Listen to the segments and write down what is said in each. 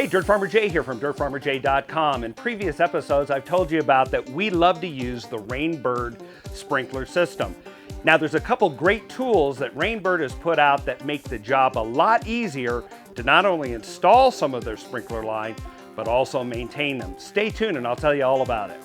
Hey, DirtFarmerJay here from DirtFarmerJay.com. In previous episodes, I've told you about that we love to use the Rainbird sprinkler system. Now, there's a couple great tools that Rainbird has put out that make the job a lot easier to not only install some of their sprinkler line, but also maintain them. Stay tuned and I'll tell you all about it.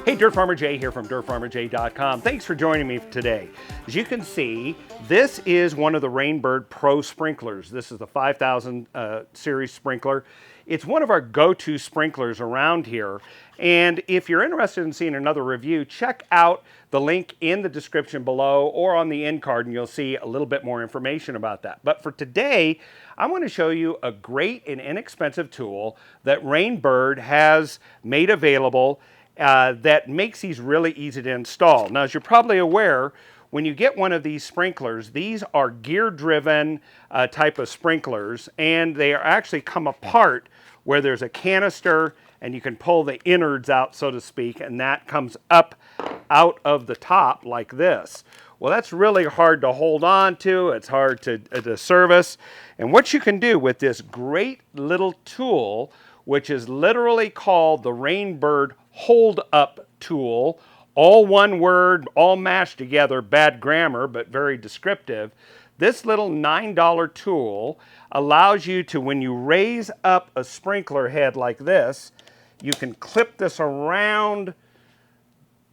Hey, DirtFarmerJay here from DirtFarmerJay.com. Thanks for joining me today. As you can see, this is one of the Rainbird Pro sprinklers. This is the 5000 series sprinkler. It's one of our go-to sprinklers around here. And if you're interested in seeing another review, check out the link in the description below or on the end card and you'll see a little bit more information about that. But for today, I want to show you a great and inexpensive tool that Rainbird has made available that makes these really easy to install. Now, as you're probably aware, when you get one of these sprinklers, these are gear-driven type of sprinklers, and they are actually come apart where there's a canister and you can pull the innards out, so to speak, and that comes up out of the top like this. Well, that's really hard to hold on to. It's hard to service. And what you can do with this great little tool, which is literally called the Rainbird HOLDUP tool, all one word, all mashed together, bad grammar, but very descriptive. This little $9 tool allows you to, when you raise up a sprinkler head like this, you can clip this around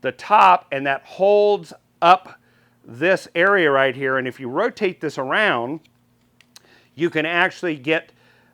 the top and that holds up this area right here. And if you rotate this around, you can actually get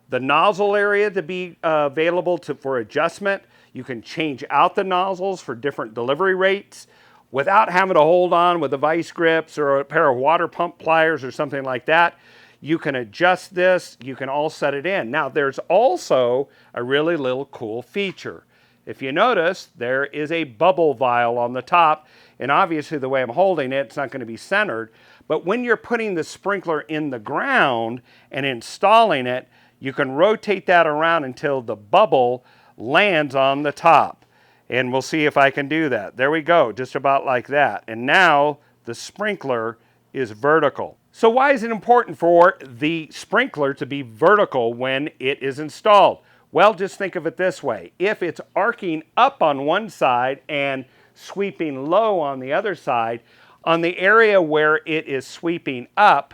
the nozzle area to be available for adjustment. You can change out the nozzles for different delivery rates without having to hold on with the vice grips or a pair of water pump pliers or something like that. You can adjust this. You can all set it in. Now, there's also a really little cool feature. If you notice, there is a bubble vial on the top, and obviously the way I'm holding it, it's not going to be centered. But when you're putting the sprinkler in the ground and installing it, you can rotate that around until the bubble lands on the top. And we'll see if I can do that. There we go, just about like that. And now the sprinkler is vertical. So why is it important for the sprinkler to be vertical when it is installed? Well, just think of it this way. If it's arcing up on one side and sweeping low on the other side, on the area where it is sweeping up,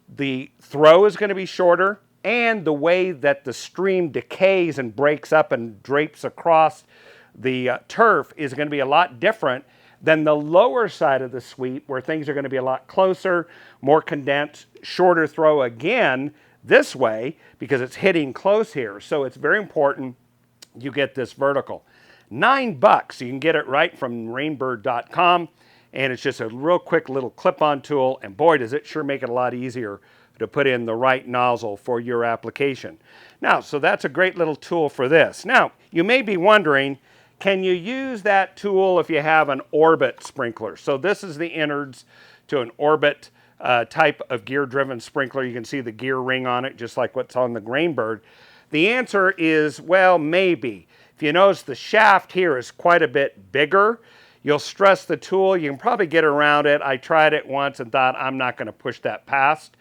the throw is going to be shorter, and the way that the stream decays and breaks up and drapes across the turf is going to be a lot different than the lower side of the sweep, where things are going to be a lot closer, more condensed, shorter throw again this way because it's hitting close here. So it's very important you get this vertical. $9, you can get it right from Rainbird.com, and it's just a real quick little clip-on tool, and boy, does it sure make it a lot easier to put in the right nozzle for your application. Now, so that's a great little tool for this. Now, you may be wondering, can you use that tool if you have an orbit sprinkler? So this is the innards to an orbit type of gear-driven sprinkler. You can see the gear ring on it, just like what's on the Rainbird. The answer is, well, maybe. If you notice, the shaft here is quite a bit bigger. You'll stress the tool. You can probably get around it. I tried it once and thought, I'm not going to push that past.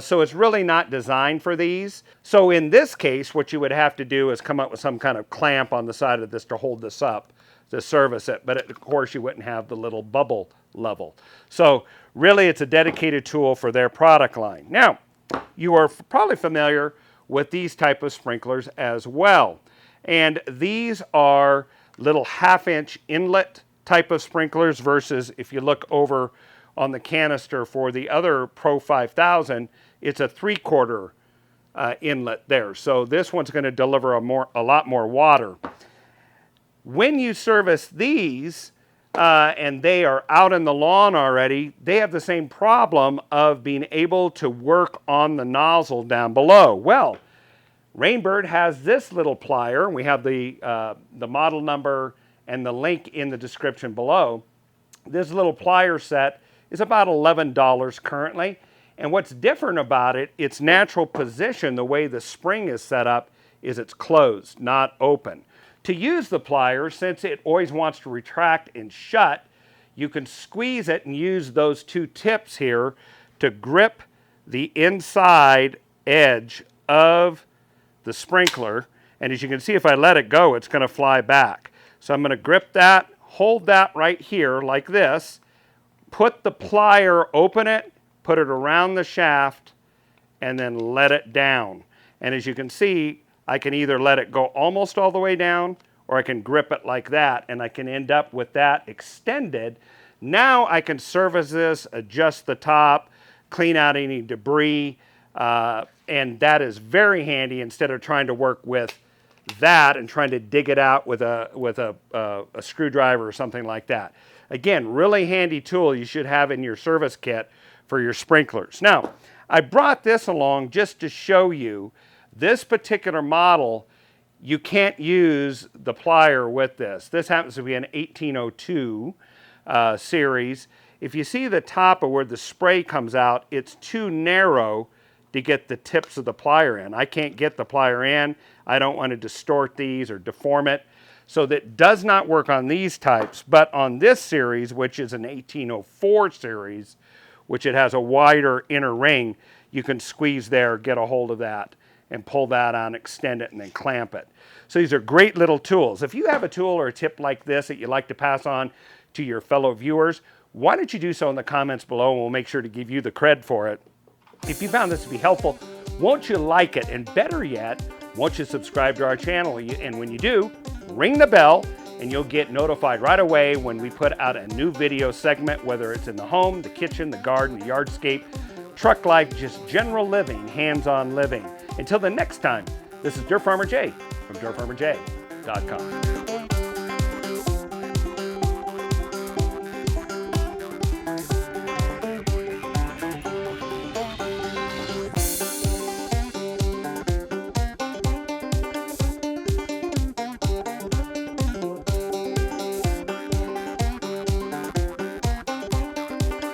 So it's really not designed for these. So in this case, what you would have to do is come up with some kind of clamp on the side of this to hold this up to service it. But of course, you wouldn't have the little bubble level. So really, it's a dedicated tool for their product line. Now, you are probably familiar with these type of sprinklers as well. And these are little half-inch inlet type of sprinklers versus if you look over on the canister for the other Pro 5000, it's a 3/4 inlet there. So this one's going to deliver a lot more water. When you service these, and they are out in the lawn already, they have the same problem of being able to work on the nozzle down below. Well, Rainbird has this little plier. We have the model number and the link in the description below. This little plier set is about $11 currently. And what's different about it, its natural position, the way the spring is set up, is it's closed, not open. To use the pliers, since it always wants to retract and shut, you can squeeze it and use those two tips here to grip the inside edge of the sprinkler. And as you can see, if I let it go, it's going to fly back. So I'm going to grip that, hold that right here like this, put the plier, open it, put it around the shaft, and then let it down. And as you can see, I can either let it go almost all the way down, or I can grip it like that, and I can end up with that extended. Now I can service this, adjust the top, clean out any debris, and that is very handy instead of trying to work with that and trying to dig it out with a screwdriver or something like that. Again, really handy tool you should have in your service kit for your sprinklers. Now, I brought this along just to show you this particular model. You can't use the plier with this. This happens to be an 1802 series. If you see the top of where the spray comes out, it's too narrow to get the tips of the plier in. I can't get the plier in. I don't want to distort these or deform it. So that does not work on these types, but on this series, which is an 1804 series, which it has a wider inner ring, you can squeeze there, get a hold of that, and pull that on, extend it, and then clamp it. So these are great little tools. If you have a tool or a tip like this that you'd like to pass on to your fellow viewers, why don't you do so in the comments below, and we'll make sure to give you the cred for it. If you found this to be helpful, won't you like it? And better yet, won't you subscribe to our channel? And when you do, ring the bell, and you'll get notified right away when we put out a new video segment, whether it's in the home, the kitchen, the garden, the yardscape, truck life, just general living, hands-on living. Until the next time, this is Dirt Farmer Jay from DirtFarmerJay.com.